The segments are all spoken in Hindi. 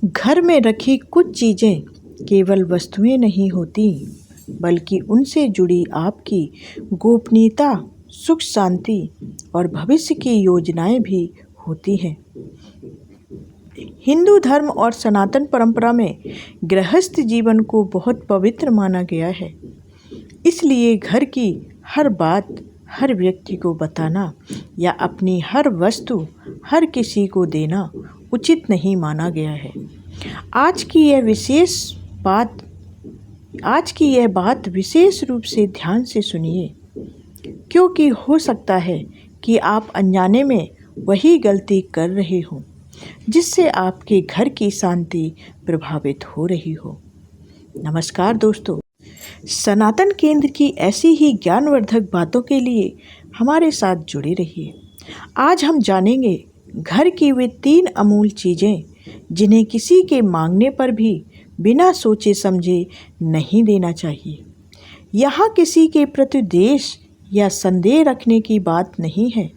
घर में रखी कुछ चीज़ें केवल वस्तुएं नहीं होती, बल्कि उनसे जुड़ी आपकी गोपनीयता, सुख शांति और भविष्य की योजनाएं भी होती हैं। हिंदू धर्म और सनातन परंपरा में गृहस्थ जीवन को बहुत पवित्र माना गया है। इसलिए घर की हर बात हर व्यक्ति को बताना या अपनी हर वस्तु हर किसी को देना उचित नहीं माना गया है। आज की यह बात विशेष रूप से ध्यान से सुनिए, क्योंकि हो सकता है कि आप अनजाने में वही गलती कर रहे हो जिससे आपके घर की शांति प्रभावित हो रही हो। नमस्कार दोस्तों, सनातन केंद्र की ऐसी ही ज्ञानवर्धक बातों के लिए हमारे साथ जुड़े रहिए। आज हम जानेंगे घर की वे 3 अमूल चीज़ें जिन्हें किसी के मांगने पर भी बिना सोचे समझे नहीं देना चाहिए। यहाँ किसी के प्रति द्वेष या संदेह रखने की बात नहीं है,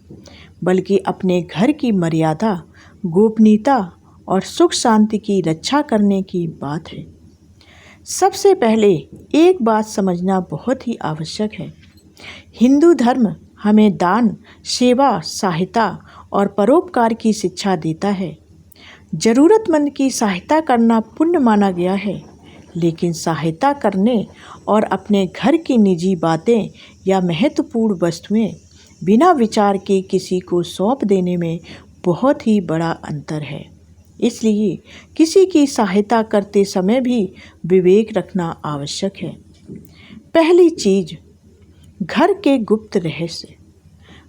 बल्कि अपने घर की मर्यादा, गोपनीयता और सुख शांति की रक्षा करने की बात है। सबसे पहले एक बात समझना बहुत ही आवश्यक है। हिंदू धर्म हमें दान, सेवा, सहायता और परोपकार की शिक्षा देता है। ज़रूरतमंद की सहायता करना पुण्य माना गया है, लेकिन सहायता करने और अपने घर की निजी बातें या महत्वपूर्ण वस्तुएं बिना विचार के किसी को सौंप देने में बहुत ही बड़ा अंतर है। इसलिए किसी की सहायता करते समय भी विवेक रखना आवश्यक है। पहली चीज़, घर के गुप्त रहस्य।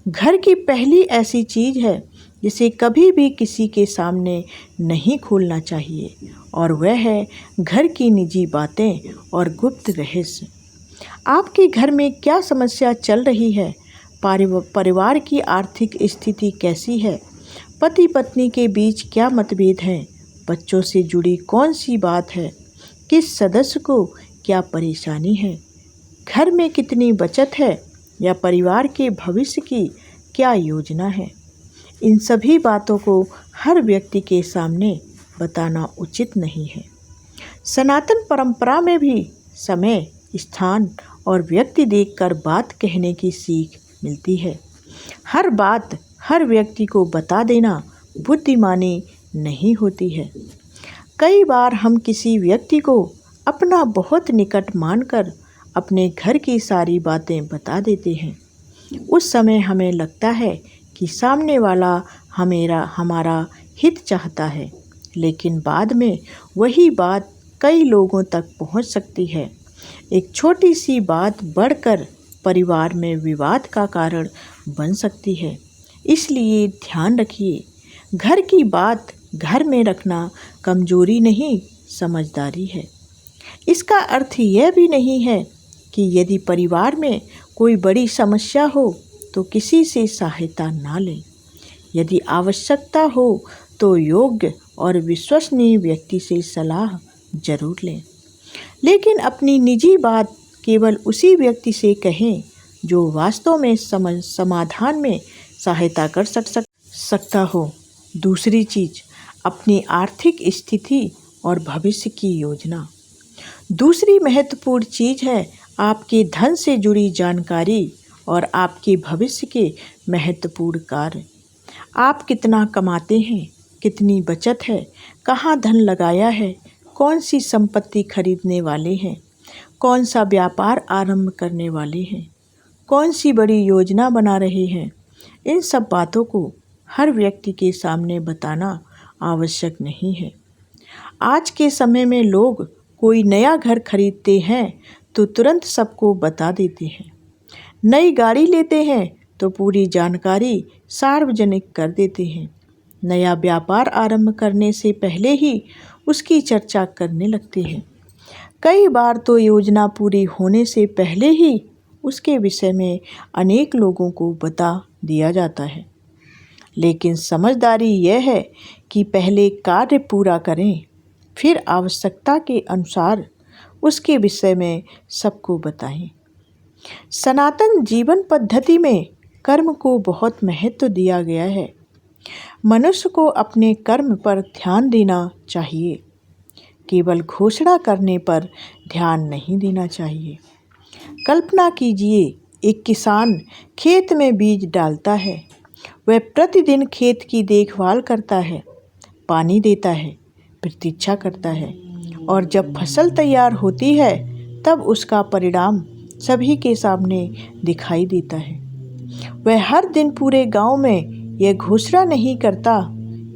घर की पहली ऐसी चीज़ है जिसे कभी भी किसी के सामने नहीं खोलना चाहिए, और वह है घर की निजी बातें और गुप्त रहस्य। आपके घर में क्या समस्या चल रही है? परिवार की आर्थिक स्थिति कैसी है? पति पत्नी के बीच क्या मतभेद हैं? बच्चों से जुड़ी कौन सी बात है? किस सदस्य को क्या परेशानी है? घर में कितनी बचत है या परिवार के भविष्य की क्या योजना है? इन सभी बातों को हर व्यक्ति के सामने बताना उचित नहीं है। सनातन परंपरा में भी समय, स्थान और व्यक्ति देखकर बात कहने की सीख मिलती है। हर बात हर व्यक्ति को बता देना बुद्धिमानी नहीं होती है। कई बार हम किसी व्यक्ति को अपना बहुत निकट मानकर अपने घर की सारी बातें बता देते हैं। उस समय हमें लगता है कि सामने वाला हमारा हित चाहता है, लेकिन बाद में वही बात कई लोगों तक पहुंच सकती है। एक छोटी सी बात बढ़कर परिवार में विवाद का कारण बन सकती है। इसलिए ध्यान रखिए, घर की बात घर में रखना कमजोरी नहीं, समझदारी है। इसका अर्थ यह भी नहीं है कि यदि परिवार में कोई बड़ी समस्या हो तो किसी से सहायता ना लें। यदि आवश्यकता हो तो योग्य और विश्वसनीय व्यक्ति से सलाह जरूर लें, लेकिन अपनी निजी बात केवल उसी व्यक्ति से कहें जो वास्तव में समाधान में सहायता कर सकता हो। दूसरी चीज़, अपनी आर्थिक स्थिति और भविष्य की योजना। दूसरी महत्वपूर्ण चीज़ है आपके धन से जुड़ी जानकारी और आपके भविष्य के महत्वपूर्ण कार्य। आप कितना कमाते हैं, कितनी बचत है, कहाँ धन लगाया है, कौन सी संपत्ति खरीदने वाले हैं, कौन सा व्यापार आरंभ करने वाले हैं, कौन सी बड़ी योजना बना रहे हैं। इन सब बातों को हर व्यक्ति के सामने बताना आवश्यक नहीं है। आज के समय में लोग कोई नया घर खरीदते हैं तो तुरंत सबको बता देते हैं। नई गाड़ी लेते हैं तो पूरी जानकारी सार्वजनिक कर देते हैं। नया व्यापार आरंभ करने से पहले ही उसकी चर्चा करने लगते हैं। कई बार तो योजना पूरी होने से पहले ही उसके विषय में अनेक लोगों को बता दिया जाता है। लेकिन समझदारी यह है कि पहले कार्य पूरा करें, फिर आवश्यकता के अनुसार उसके विषय में सबको बताएं। सनातन जीवन पद्धति में कर्म को बहुत महत्व दिया गया है। मनुष्य को अपने कर्म पर ध्यान देना चाहिए, केवल घोषणा करने पर ध्यान नहीं देना चाहिए। कल्पना कीजिए, एक किसान खेत में बीज डालता है। वह प्रतिदिन खेत की देखभाल करता है, पानी देता है, प्रतीक्षा करता है और जब फसल तैयार होती है तब उसका परिणाम सभी के सामने दिखाई देता है। वह हर दिन पूरे गांव में यह घोषणा नहीं करता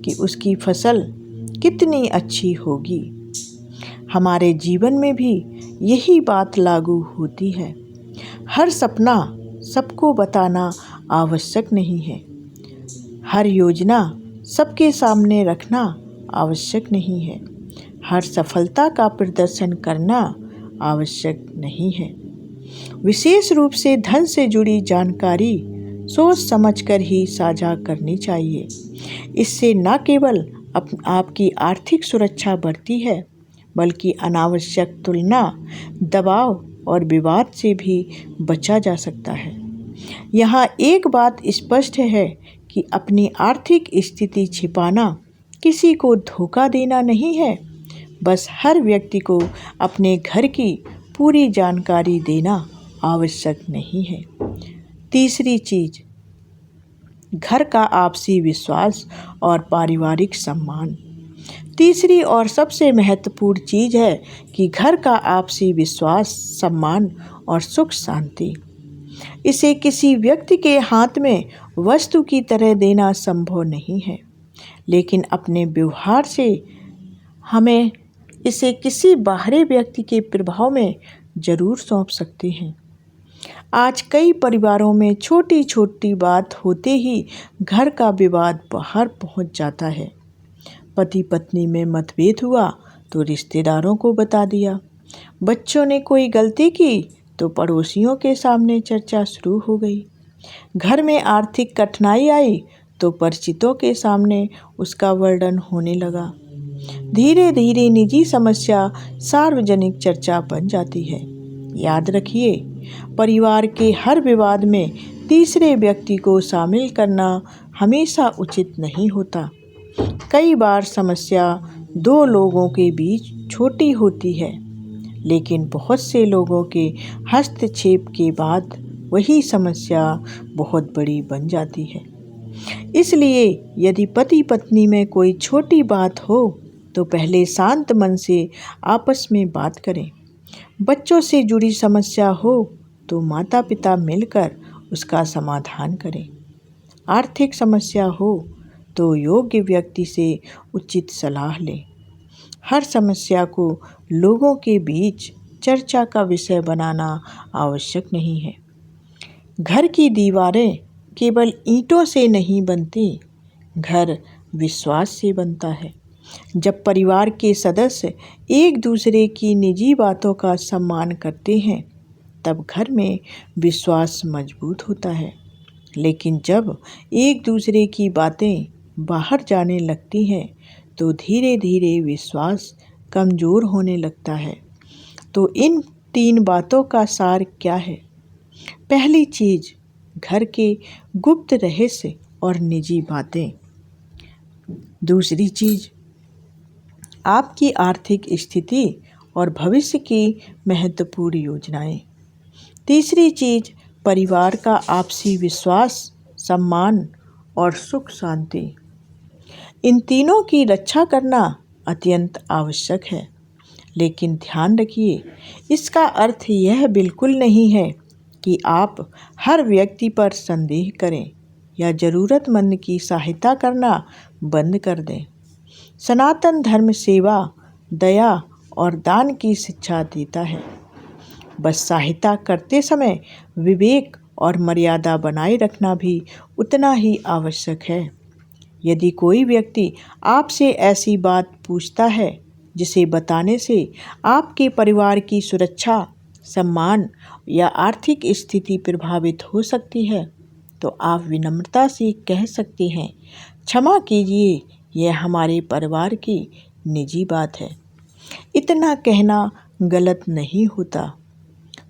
कि उसकी फसल कितनी अच्छी होगी। हमारे जीवन में भी यही बात लागू होती है। हर सपना सबको बताना आवश्यक नहीं है। हर योजना सबके सामने रखना आवश्यक नहीं है। हर सफलता का प्रदर्शन करना आवश्यक नहीं है। विशेष रूप से धन से जुड़ी जानकारी सोच समझकर ही साझा करनी चाहिए। इससे न केवल आपकी आर्थिक सुरक्षा बढ़ती है, बल्कि अनावश्यक तुलना, दबाव और विवाद से भी बचा जा सकता है। यहाँ एक बात स्पष्ट है कि अपनी आर्थिक स्थिति छिपाना किसी को धोखा देना नहीं है, बस हर व्यक्ति को अपने घर की पूरी जानकारी देना आवश्यक नहीं है। तीसरी चीज, घर का आपसी विश्वास और पारिवारिक सम्मान। तीसरी और सबसे महत्वपूर्ण चीज है कि घर का आपसी विश्वास, सम्मान और सुख शांति। इसे किसी व्यक्ति के हाथ में वस्तु की तरह देना संभव नहीं है, लेकिन अपने व्यवहार से हमें इसे किसी बाहरी व्यक्ति के प्रभाव में जरूर सौंप सकते हैं। आज कई परिवारों में छोटी छोटी बात होते ही घर का विवाद बाहर पहुंच जाता है। पति पत्नी में मतभेद हुआ तो रिश्तेदारों को बता दिया। बच्चों ने कोई गलती की तो पड़ोसियों के सामने चर्चा शुरू हो गई। घर में आर्थिक कठिनाई आई तो परिचितों के सामने उसका वर्णन होने लगा। धीरे धीरे निजी समस्या सार्वजनिक चर्चा बन जाती है। याद रखिए, परिवार के हर विवाद में तीसरे व्यक्ति को शामिल करना हमेशा उचित नहीं होता। कई बार समस्या दो लोगों के बीच छोटी होती है, लेकिन बहुत से लोगों के हस्तक्षेप के बाद वही समस्या बहुत बड़ी बन जाती है। इसलिए यदि पति पत्नी में कोई छोटी बात हो तो पहले शांत मन से आपस में बात करें। बच्चों से जुड़ी समस्या हो तो माता पिता मिलकर उसका समाधान करें। आर्थिक समस्या हो तो योग्य व्यक्ति से उचित सलाह लें। हर समस्या को लोगों के बीच चर्चा का विषय बनाना आवश्यक नहीं है। घर की दीवारें केवल ईंटों से नहीं बनती, घर विश्वास से बनता है। जब परिवार के सदस्य एक दूसरे की निजी बातों का सम्मान करते हैं, तब घर में विश्वास मजबूत होता है। लेकिन जब एक दूसरे की बातें बाहर जाने लगती हैं, तो धीरे धीरे विश्वास कमज़ोर होने लगता है। तो इन 3 बातों का सार क्या है? पहली चीज़, घर के गुप्त रहस्य और निजी बातें। दूसरी चीज़, आपकी आर्थिक स्थिति और भविष्य की महत्वपूर्ण योजनाएं। तीसरी चीज़, परिवार का आपसी विश्वास, सम्मान और सुख शांति। इन तीनों की रक्षा करना अत्यंत आवश्यक है। लेकिन ध्यान रखिए, इसका अर्थ यह बिल्कुल नहीं है कि आप हर व्यक्ति पर संदेह करें या ज़रूरतमंद की सहायता करना बंद कर दें। सनातन धर्म सेवा, दया और दान की शिक्षा देता है। बस सहायता करते समय विवेक और मर्यादा बनाए रखना भी उतना ही आवश्यक है। यदि कोई व्यक्ति आपसे ऐसी बात पूछता है जिसे बताने से आपके परिवार की सुरक्षा, सम्मान या आर्थिक स्थिति प्रभावित हो सकती है, तो आप विनम्रता से कह सकते हैं, क्षमा कीजिए, यह हमारे परिवार की निजी बात है। इतना कहना गलत नहीं होता।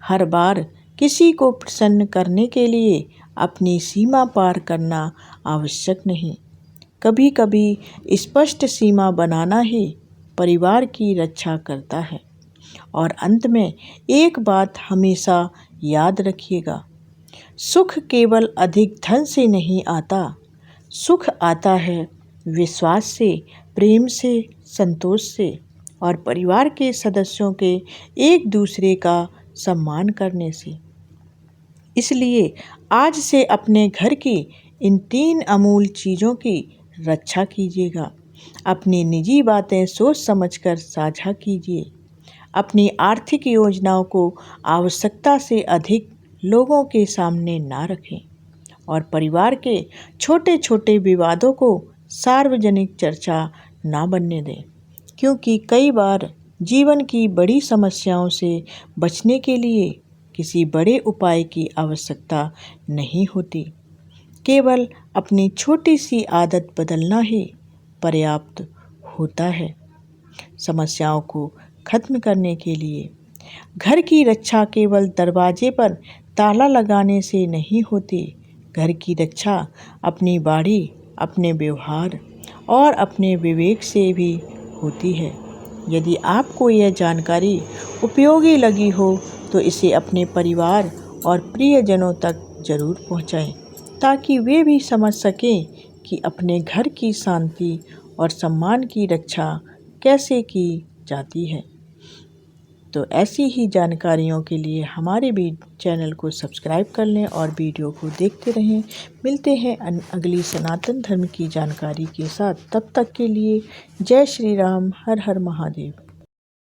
हर बार किसी को प्रसन्न करने के लिए अपनी सीमा पार करना आवश्यक नहीं। कभी कभी स्पष्ट सीमा बनाना ही परिवार की रक्षा करता है। और अंत में एक बात हमेशा याद रखिएगा, सुख केवल अधिक धन से नहीं आता, सुख आता है विश्वास से, प्रेम से, संतोष से और परिवार के सदस्यों के एक दूसरे का सम्मान करने से। इसलिए आज से अपने घर की इन 3 अमूल चीज़ों की रक्षा कीजिएगा। अपनी निजी बातें सोच समझकर साझा कीजिए। अपनी आर्थिक योजनाओं को आवश्यकता से अधिक लोगों के सामने ना रखें और परिवार के छोटे छोटे विवादों को सार्वजनिक चर्चा ना बनने दें, क्योंकि कई बार जीवन की बड़ी समस्याओं से बचने के लिए किसी बड़े उपाय की आवश्यकता नहीं होती। केवल अपनी छोटी सी आदत बदलना ही पर्याप्त होता है समस्याओं को खत्म करने के लिए। घर की रक्षा केवल दरवाजे पर ताला लगाने से नहीं होती। घर की रक्षा अपनी बाड़ी, अपने व्यवहार और अपने विवेक से भी होती है। यदि आपको यह जानकारी उपयोगी लगी हो तो इसे अपने परिवार और प्रियजनों तक जरूर पहुंचाएं, ताकि वे भी समझ सकें कि अपने घर की शांति और सम्मान की रक्षा कैसे की जाती है। तो ऐसी ही जानकारियों के लिए हमारे भी चैनल को सब्सक्राइब कर लें और वीडियो को देखते रहें। मिलते हैं अगली सनातन धर्म की जानकारी के साथ। तब तक के लिए जय श्री राम, हर हर महादेव।